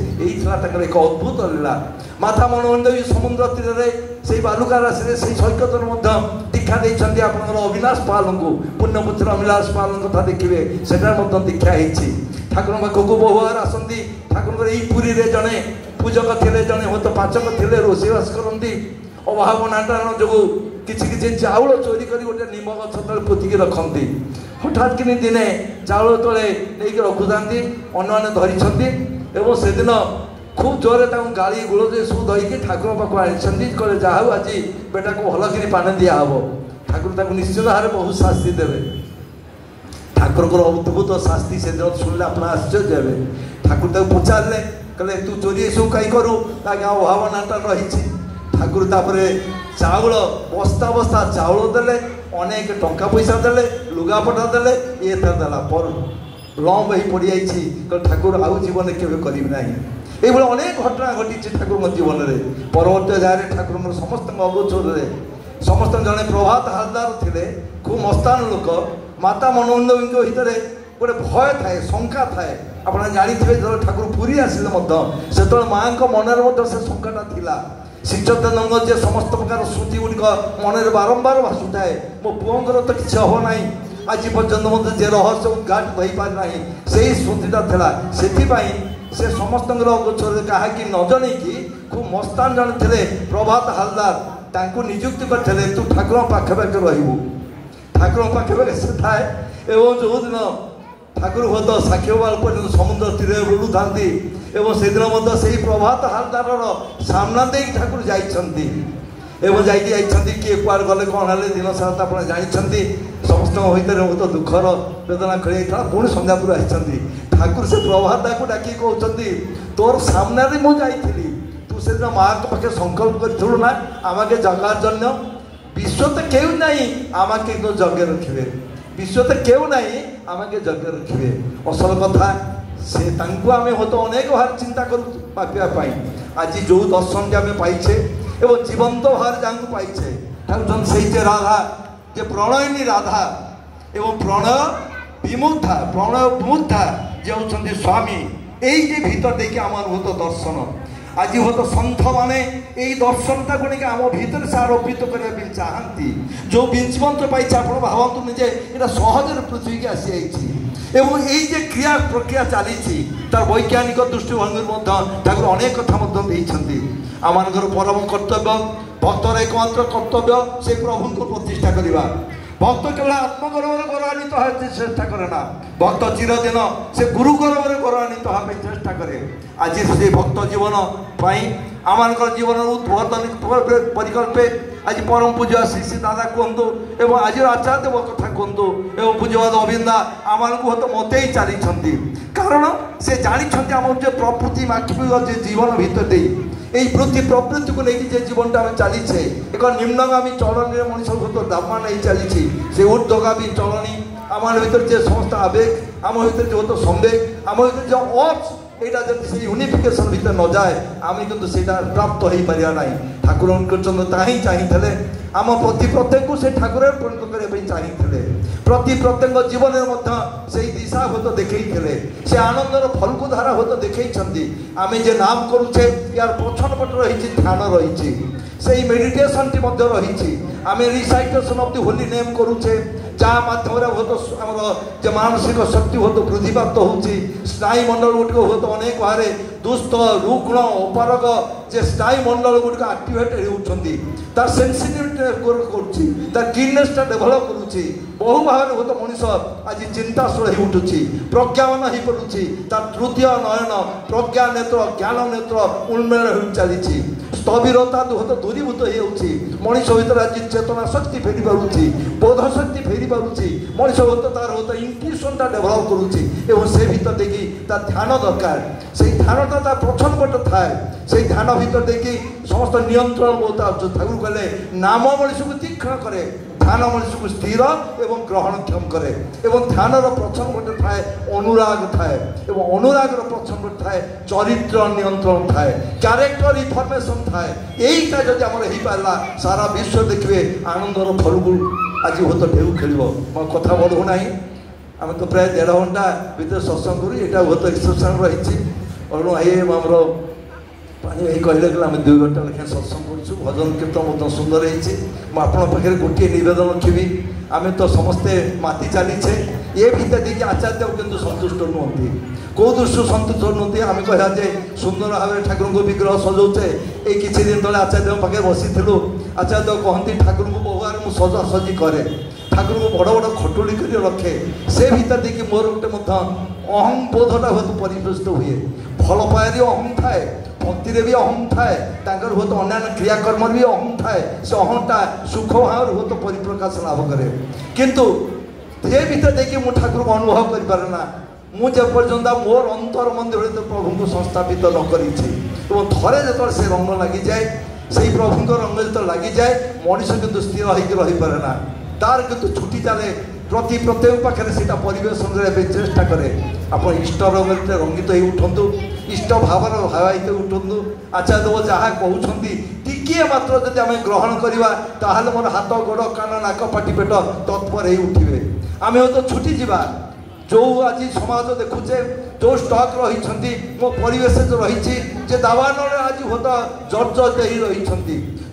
एक अद्भुत लीला माता मनोरंजन समुद्र तीर से बालुका राशि से सैकतर दीक्षा देते आप अविनाश पाल को पुण्यपुत्र अविनाश पाल कथा देखिए से दीक्षा होती ठाकुर पाखक बहुआर आसती ठाकुर पुरी रे जड़े पूजक थे जड़े हूँ तो पाचक थे रोषेबास करती अभाव नाटाण जो किसी चाउल चोरी कर गोटे निम गछ तले पोतिकी रखती हठात कि दिने चाउल तले नहीं रखुता अन्य धरी से दिन खूब जोरे गाड़ी गुलज सब धोईकी ठाकुर पाक आनी कहे जहाँ आज बेटा को भलक पानी दिहब ठाकुर निश्चित भाव में बहुत शास्ति देवे ठाकुर को अद्भुत शास्ति से दिन शुणिले आप आश्चर्य हे ठाकुर पचारे कहले तू चोरी सब कहीं करूँ अभाव नाटा रही ठाकुर चाउल बस्ता बस्ता चाउल देले अनेक टंका पैसा देले लुगापटा देले ये देला पर लंब ही पड़ जाइए ठाकुर आउ जीवन केवे करी ना ये अनेक घटना घटी ठाकुर जीवन में परवर्त जगह ठाकुर समस्त अगोचर समस्त जड़े प्रभात हालदार थे खूब मस्तान लोक माता मनोरंजन भितर गोटे भय थाए शंका थाए आप जानी जो ठाकुर पुरी आसिले से माँ को मनर से शंकाटा था श्रीचैतन्य जे समस्त प्रकार श्रुति गुड़िक मन में बारंबार भाषुए मो पुओर तो किसी हम ना आज पर्यटन मत जे रहस्य उद्घाटित हो पार ना से श्रुतिटा से समस्त गोचर कहीं न जन खूब मस्तान जन थे प्रभात हालदार नियुक्ति करते तू ठाकुर पाखे पाखे रही ଠାକୁର ପାଖରେ ସେ ଥାଏ ଏବଂ ଯେଉଁଦିନ ଠାକୁର ହୁଏତ ସାକ୍ଷୀବାଳ ପର୍ଯ୍ୟନ୍ତ ସମୁଦ୍ର ତୀରରେ ବୁଲୁଥାନ୍ତି ଏବଂ ସେଦିନ ମଧ୍ୟ ସେଇ ପ୍ରଭାତ ହାଲଦାରର ସାମ୍ନା ଦେଇକି ଠାକୁର ଯାଇଛନ୍ତି ଏବଂ ଯାଇଛନ୍ତି କିଏ କୁଆଡ଼େ ଗଲେ କ'ଣ ହେଲେ ଦିନ ସାରା ତ ଆପଣ ଜାଣିଛନ୍ତି ସମସ୍ତଙ୍କ ଭିତରେ ବହୁତ ଦୁଃଖର ବେଦନା ଖେଳିଯାଇଥିଲା ପୁଣି ସନ୍ଧ୍ୟାପୁର ଆସିଛନ୍ତି ଠାକୁର ସେ ପ୍ରଭାତକୁ ଡାକି କହୁଛନ୍ତି ତୋର ସାମ୍ନାରେ ମୁଁ ଯାଇଥିଲି ତୁ ସେଦିନ ମାଆଙ୍କ ପାଖେ ସଂକଳ୍ପ କରିଥିଲୁ ନା আমাকে জগার জন্য বিশ্বতে কেউ নাই আমাকে কিন্তু জগে রাখবে বিশ্বতে কেউ নাই আমাকে জগে রাখবে আসল কথা সে তাঙ্কু আমি হয়তো অনেক ভাবে চিন্তা করু পাপিয়া পাই আজি যে দর্শনটি আমি পাইছে এবং জীবন্ত ভাবে যাকে পাইছে ঠাকুর সেই যে রাধা যে প্রণয়িনী রাধা এবং প্রণয় বিমুগ্ধা যে হচ্ছেন স্বামী এই যে ভিতর দেখি আমার হতো দর্শন আজি হতো সন্থ মানে এই দর্শনটাকে নেই আমার ভিতরে সে আরোপিত করা চাহান্তি যে জীবন্ত পাইছে আপনার ভাবতু নিজে এটা সহজের পৃথিবীকে আসি যাইছি এবং এই যে ক্রিয়া প্রক্রিয়া চালিছি তার বৈজ্ঞানিক দৃষ্টিভঙ্গির মধ্যে ঠাকুর অনেক কথা মধ্যে দিয়েছেন আমার পরম কর্তব্য ভক্তর একমাত্র কর্তব্য সেই প্রভুকে প্রতিষ্ঠা করা ভক্ত কেবল আত্মগৌরবের গৌরবান্বিত হতে চেষ্টা করে না ভক্ত চিরদিন সে গুরু গৌরবের গৌরবান্বিত হওয়া চেষ্টা করে আজ সেই ভক্ত জীবন পাই আমার জীবনের উদ্বোধন পরিকল্পে আজ পরম পূজ্য শ্রী শ্রী দাদা কুহতু এবং আজ আচার্যদেব কথা কুহতু এবং পূজ্যবাদ অবিন্দা আমার হতো মতেই চালিয়েছেন কারণ সে জাঁচান আমার যে প্রকৃতি মাখিব যে জীবন ভিতরে এই প্রবৃত্তিকে নেই যে জীবনটা আমি চালিছে এক নিম্নগামী চলনী মানুষ হতো দাম্মা নেই চালিছি সে ঊর্ধ্বগামী চলনী আমার ভিতরে যে সমস্ত আবেগ আমার ভিতরে যে হতো সম্বেগ আমার ভিতরে যে এইটা যদি সেই ইউনিফিকেশন ভিতরে ন যায় আমি কিন্তু সেটা প্রাপ্ত হয়ে পারিবা নাই ঠাকুর জন্য তাই চাইলে আমার প্রতি প্রত্যেককে সে ঠাকুরের পরিণত করা চাইলে প্রতি প্রত্যেক জীবনের মধ্যে সেই দিশা হতো দেখাইলে সে আনন্দর ফলকু ধারা হতো দেখাইছেন আমি যে নাম করুছে ইয়ার পছন পটে রয়েছে ধ্যান রয়েছে সেই মেডিটেশনটি মধ্যে রয়েছে আমি recitation of the holy name করুছে যা মাধ্যমে হতো আমার যে মানসিক শক্তি হতো বৃদ্ধিপ্রাপ্ত হচ্ছে স্নায়ুমণ্ডল গুড়িক হতো অনেক ভাবে দুস্থ রুগ্ণ অপারগ যে স্নায়ুমণ্ডল গুড়িক আক্টিভেট হেউଛନ୍ତି তার সেন্সিটিভিটি করছি তার কিডনেসটা ডেভেলপ করুছি বহু ভাবে হতো মনিষ আজ চিন্তাশীল হয়ে উঠুছি প্রজ্ঞাবান হয়ে পড়ুছি তার তৃতীয় নয়ন প্রজ্ঞা নেত্র জ্ঞান নেত্র উন্মেল হয়ে চালিছি স্থবিরতা হতো দূরীভূত হয়ে যাচ্ছে মনিষ ভিতরে আজ চেতনা শক্তি ফেরি পারুছি বোধ শক্তি ফেরি পারুছি মনিষ হতো তার হতো ইনটিউশনটা ডেভেলপ করুছি এবং সে ভিতর দেখি তার ধ্যান দরকার সেই ধ্যানটা তার প্রথম পটে থাকে সেই ধ্যান ভিতর দেখি সমস্ত নিয়ন্ত্রণ বলতে ঠাকুর কলে নাম মনিষকে তীক্ষ্ণ করে ধ্যান মনিষকে স্থির এবং গ্রহণক্ষম করে এবং ধ্যানর প্রথম পটে থাকে অনুরাগ থাকে এবং অনুরাগর প্রথম পটে থাকে চরিত্র নিয়ন্ত্রণ থাকে ক্যারেক্টর ইনফরমেশন থাকে এইটা যদি আমার হয়ে পারা সারা বিশ্ব দেখবে আনন্দর ফলগু আজ হতো ঢেউ খেলব ମୋ କଥା বলবো না আমি তো প্রায় 1.5 ঘন্টা ভিতরে সৎসঙ্গ করি এটা হতো রিসেপশন রয়েছে অরুণ ভাই আমার পানি ভাই কহিলে গেলে আমি 2 ঘন্টা লেখা সৎসঙ্গ করছু ভজন কীর্তন মতো সুন্দর হয়েছে মু আপনার পাখে গোটিয়ে নিবেদন রখিবি আমি তো সমস্তে মাতি চালিছে এ ভিতরে দেখি আচার্য কিন্তু সন্তুষ্ট নুহতি কেউ দৃষ্টি সন্তুষ্ট নুহতি আমি কহা যে সুন্দর ভাবে ঠাকুরଙ୍କୁ বিগ্রহ সজাউছে এই কিছু দিন তলে আচার্য পাখে বসিলু আচার্য কহতি ঠাকুরଙ୍କୁ বহুবার মু সজাসজি করে ঠাকুরଙ୍କୁ বড় বড় খটুলি করে রক্ষে সে ভিতরে দেখি মোর গোটে মধ্যে অহং বোধটা হয়তো পরিবেষ্ট হুয়ে ভাল পায়ারে অহং থাকে ভক্তিরে বি অহং থাকে তাঁর হয়তো অন্যান্য ক্রিয়াকর্মর বি অহং থাকে সে অহংটা সুখ ভাবে হয়তো পরিপ্রকাশ লাভ করে কিন্তু সে ভিতরে দেখি মু ঠাকুরকে অনুভব করিপারে না মু যে পর্যন্ত মোর অন্তর মন্দিরে তো প্রভুকে সংস্থাপিত ন করেছি এবং থরে যেতবে সে রঙ লাগি যায় সেই প্রভুঙ্ক রঙ যেত লাগি যায় মনিষ কিন্তু স্থির হইকি রহিপারে না তার কিন্তু ছুটি চালে প্রতি প্রত্যেক পাখে সেটা পরিবেশন করা চেষ্টা করে আপনার ইষ্ট রঙে রঙ্গিত হয়ে উঠন্তু ইষ্ট ভাবর ভাবায়িত উঠন্তু আচার্যদেব যা কৌঁচ টিকিয়ে মাত্র যদি আমি গ্রহণ করা তাহলে মোর হাত গোড় কান নাক পাটি পেট তৎপর হয়ে উঠবে আমি হয়তো ছুটি যা যে আজ সমাজ দেখুছে যে স্টক রয়েছেন মো পরিবেশ রয়েছে যে দাবানরে আজ হয়তো জর্জরিত হয়ে রয়েছেন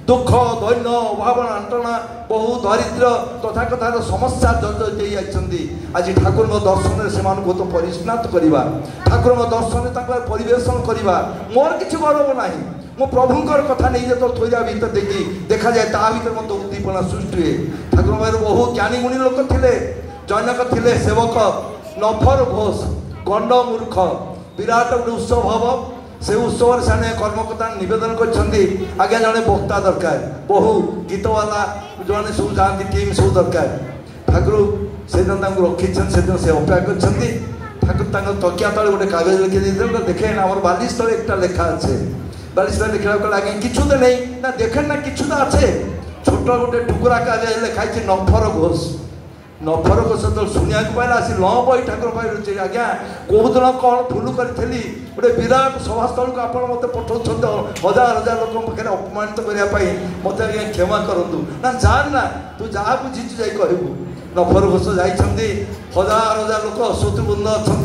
দুঃখ দৈন্য অভাব আন্টনা বহু দরিদ্র তথাকথার সমস্যা জর্জরিত হয়ে যাচ্ছেন আজ ঠাকুর দর্শনের সে তো পরিস্নাত করা ঠাকুর দর্শনে তাঁর পরিবেশন করা মোর কিছু গর্ব না मो प्रभुंकर कथा नहीं जो थोड़ा भीतर देखी देखा जाए ता भीतर मत उद्दीपना सृष्टि हुए ठाकुर भाई बहु ज्ञानी गुणी लोक थे जनक थे सेवक नफर घोष गंड मूर्ख विराट गोटे उत्सव हम से उत्सव से कर्मकर्ता नवेदन कर आज्ञा जड़े वक्ता दरकार बहु गीतवाला जो मैंने सब जाती टीम सब दरकार ठाकुर से रखी से अपेक्षा कर ठाकुर तकिया तले गोटे कागज लिखी देखे आम बालिश तले एक लेखा अच्छे बालिश तले लिखा आगे किचु तो नहीं ना देखे ना किचु तो अच्छे छोट गोटे टुकुरा कागज लिखाई नफर घोष नफर घोष तो शुणा पाला आसी ल बही ठाकुर पाई आज्ञा कौ दिन कौन भूल करी गोटे विराट सभास्थल को आप मत पठाऊँ हजार हजार लोक पाखे अपमानित करने मत आज्ञा क्षमा करूँ ना जान ना तू जहाँ बुझीचु जा कहबू नफर घोष जाइछन्ति हजार हजार लोक श्रोतृवृंद अच्छा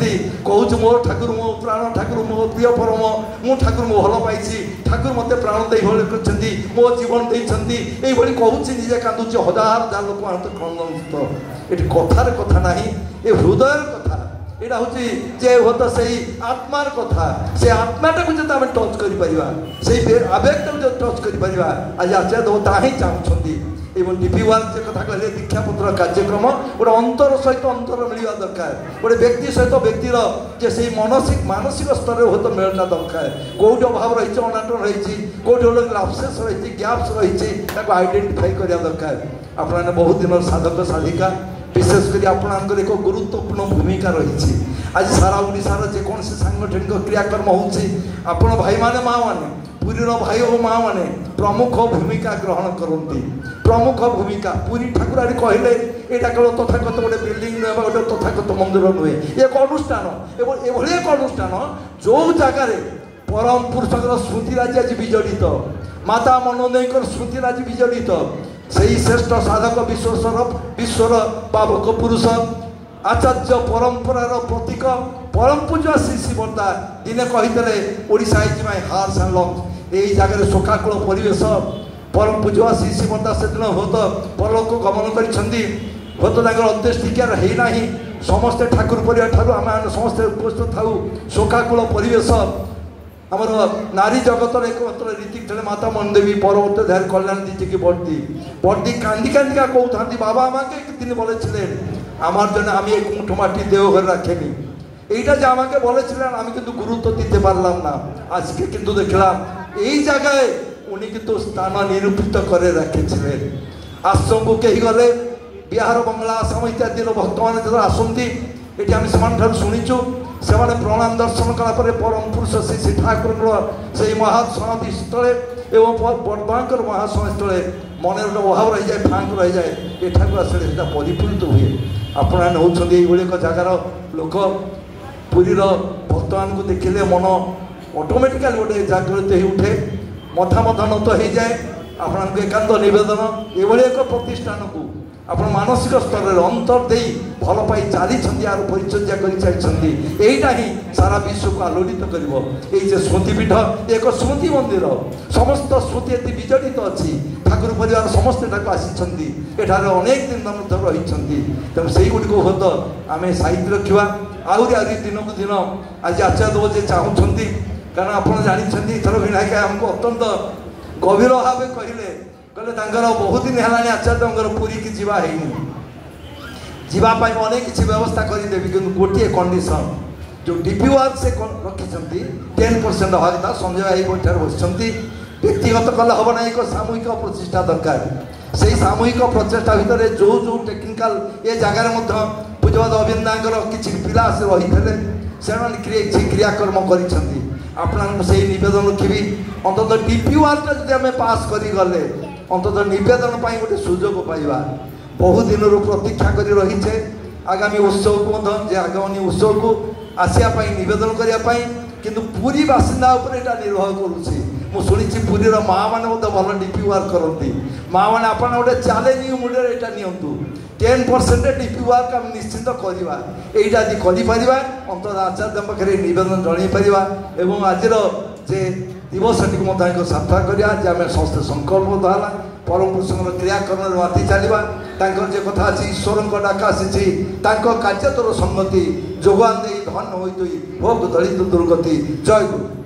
कहूँ मोर ठाकुर मो प्राण ठाकुर मो प्रिय परम मु ठाकुर मो भल पाई ठाकुर मत प्राण दे भली मो जीवन देती ये कहूँ निजे कांदुची हजार हजार लोक आनंद खंडित ये कथार कथा ना ये हृदय कथा यहाँ हूँ जे हत से आत्मार कथा से आत्माटा को जो आम टच कर आवेगटा जो टच कर आज आचार्य देव ता ही चाहते एवं डीपी वन से कथा कहले दीक्षापत्र कार्यक्रम गोटे अंतर सहित अंतर मिलवा दरकार गोटे व्यक्ति सहित व्यक्तिर जे से मानसिक स्तर में बहुत मिलना दरकार कौटी अभाव रही अनाटन रही कौटी लापसेस रही गैप्स रही आइडेंटिफाई करने दरकार आपने बहुत दिन साधक साधिका विशेषकर आपणकर एक गुरुत्वपूर्ण भूमिका रही आज सारा ओडिशार जेकोसी सांगठनिक क्रियाक्रम होपण भाई माने माँ मैंने पुरीर भाई और माँ मैंने प्रमुख भूमिका ग्रहण करती प्रमुख भूमिका पुरी ठाकुर कहले यहाँ केवल तथागत गोटे बिल्डिंग नुहे गोटे तथागत मंदिर नुहे एक अनुष्ठान एवं एभली एक अनुष्ठान जो जगार परम पुरुषर स्मृतिराजी आज विजड़ित माता मनोदय स्मृतिराजी विजड़ित से श्रेष्ठ साधक विश्वर पावक पुरुष आचार्य परंपरार प्रतीक परम पूज्य श्री श्री बर्दा दिने कही Odisha is my heart and lungs यही जगह शोकाकुल परिवेश परम पूज्य श्री श्री बर्दा से दिन हुत परलोक गमन कर अंत्येष्टिकार होना समस्ते ठाकुर परिवार ठाकुर आम समस्ते उपस्थित था शोकाकुल परिवेश आमर नारी जगत एकमात्र रीति थे माता मनदेवी परवर्त ध्यान कल्याण दीजिए की बड़ी बड़ी कांदी कांदिका कहते बाबा आम के दिन बोले आमार जन आम एक मुठो माटी देवघर रखेनी এইটা যে আমাকে বলেছিলেন আমি কিন্তু গুরুত্ব দিতে পারলাম না আজকে কিন্তু দেখলাম এই জায়গায় উনি কিন্তু স্থান নিরূপিত করে রেখেছিলেন আশ্রমକୁ কেহি গলে বিহার বাংলা আসাম ইত্যাদির ভক্তମାନେ যেন আসନ୍ତି এটি আমি সেমানঠাରୁ শুনিଛୁ ସେମାନେ ପ୍ରଣାମ ଦର୍ଶନ କଲା ପରେ ପରମ ପୁରୁଷ ଶ୍ରୀ ଶ୍ରୀ ଠାକୁରଙ୍କର ସେହି ମହାସମାଧି ସ୍ଥଳେ ଏବଂ ବଡ଼ମାଙ୍କର ମହାସମାଧି ସ୍ଥଳେ ମନରେ ଗୋଟେ ଅଭାବ ରହିଯାଏ ଫାଙ୍କ ରହିଯାଏ ଏଠାକୁ ଆସିଲେ ସେଟା ପରିପୂର୍ଣ୍ଣ ହୁଏ ଆପଣମାନେ ହେଉଛନ୍ତି ଏଇଭଳି ଏକ ଜାଗାର ଲୋକ पुरीर भक्त मान देखिले मन ऑटोमेटिकली गोटे जागृत हो उठे मथा मथा नत हो जाए आपन एकांत नवेदन ये एक प्रतिष्ठान को आप मानसिक स्तर में अंतर दे भल पाई चली यार परिचर्या करटा ही सारा विश्व को आलोड़ित कर स्मृतिपीठ एक स्मृति मंदिर समस्त स्मृति ये विजड़ित अच्छी ठाकुर परिवार समस्ते आसी एठार अनेक दिन रही तेणु से गुड़िक हत आम साहित्य रखा आहरी आहरी दिन को दिन आज आचार्य देव जे चाहते कारण आप जानते थर विनायक आमको अत्यंत गभीर भाव कहले कहले बहुत दिन है आचार्य पुरी की जावाई अनेक किसी व्यवस्था करदेवी कि गोटे कंडीशन जो डीपी वर्क से रखी 10% हवा कथा संजय भाई बैठार बस व्यक्तिगत कले हम ना एक सामूहिक प्रचेषा दरकार से सामूहिक प्रचेषा भितर जो जो टेक्निकाल ये जगार पूजवाद अभिन्दार किसी पिला आसी रही से क्रियाक्रम कर से नवेदन रखी अंततः डीपी वर्क जब आम पास करगले अंततः नवेदन गोटे सुजोग पाइबा बहुत दिन प्रतीक्षा कर रही आगामी उत्सव को आगामी उत्सव को आसापी नवेदन करने किंतु पुरी बासिंदा यहाँ निर्भर करुच्छी मुझे पुरीर माँ मैंने भल डीपी वर्क करती माँ मैंने आप गोटे चैलेंज मुंडे यहाँ नियंतु 10% डीपी वर्क आम निश्चिंत करवा यही कर अंतर आचार्य पाखे नवेदन जन पार आज जे दिवस टी सार्थक करें समस्त संकल्प है परम पुरुषों क्रियाक्रम माति चलवा जे कथा अच्छी ईश्वर डाक आसी कार्य तोर संगति जोगान दे धन हो भोग दलित दुर्गति जय गुरु।